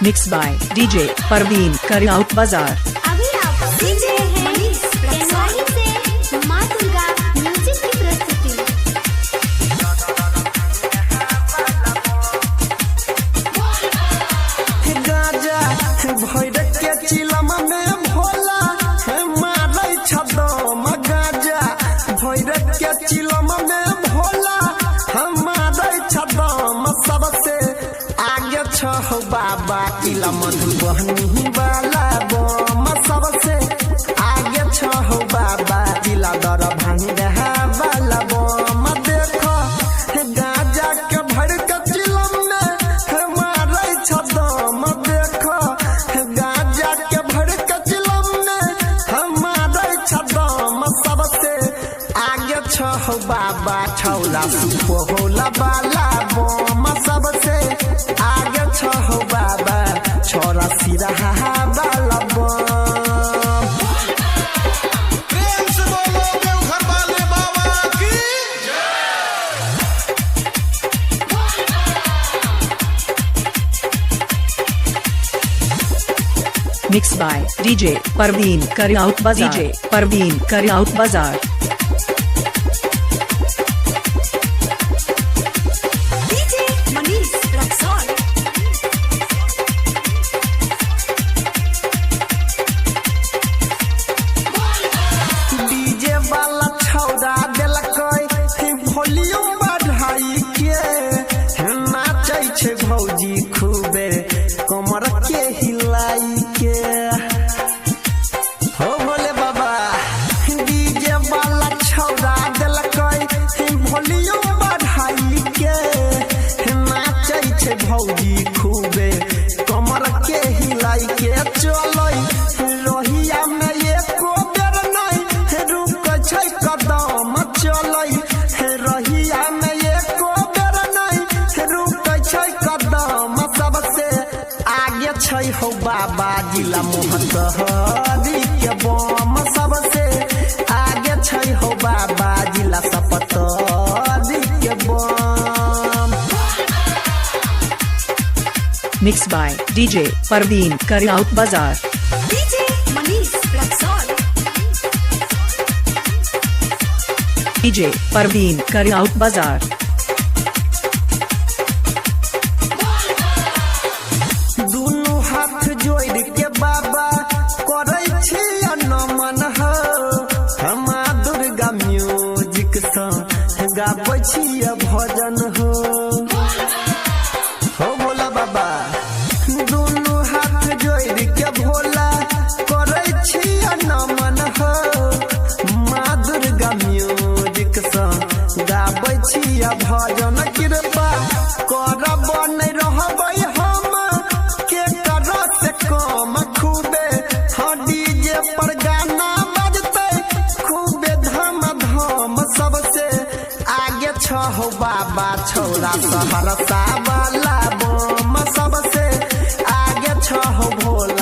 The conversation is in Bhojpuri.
Mixed by DJ Parveen Karyaut Bazaar। अभी आप सुन रहे हैं कैनवारी से माँ दुर्गा म्यूजिक की प्रस्तुति। गाजा भैरव के चिलम में भोला मारै छदम। गाजा भैरव के चिलम में भोला मारै छदम। सबसे आगे छह बाबा किला मधुबनी वाला बम। सबसे आगे छह बाबा किला दरभंगा वाला बम। देखो गाजा के भर के चिलम में मारै छदम। देखो गाजा के भर के चिलम में मारै छदम। सबसे आगे छह बाबा छौला सुपौला वाला बम। सबसे आगे छह बाबा छोरा सिरहा वाला बम। प्रेम से बोलो देवघर वाले बाबा की Mixed by DJ Parveen Karyaut Bazaar। DJ Parveen Karyaut Bazaar। DJ Manish Raxaul. DJ वाला छौड़ा देलकै वॉल्यूम बढ़ाई के नाचै छै भौजी खूबे कमर के हिलाई के। हो बोले बाबा डीजे वाला छौड़ा देलकै वॉल्यूम बढ़ाई के नाचै छै भौजी खूबे कमर के हिलाई के। चलै रोहिया में एको बेर नहीं रुकै छै कदम। चलै रहिया में एको बेर नहीं रुकै छै कदम। सबसे आगे छै हो बाबा जिला मोहतहरी के बम। सबसे आगे छै हो बाबा जिला सपतरी के बम। Mixed by DJ Parveen Karyaut Bazaar। DJ Manish Raxaul. DJ Parveen Karyaut Bazaar। दुनू हाथ जोड़ के बाबा करै छी नमन हो। हमा दुर्गा म्यूजिक सँ गाबै छी भजन हो। हो भोला बाबा दुनू हाथ जोड़ के भोला करै छी नमन हो। माँ दुर्गा म्यूजिक सँ गाबै छी भजन। कृपा करब नहीं रहबै हम के कर से कम। खूबे डीजे पर गाना बजतै खूबे धम धम। सबसे आगे छह बाबा छौरा सहरसा वाला बम। सबसे आगे छह भोला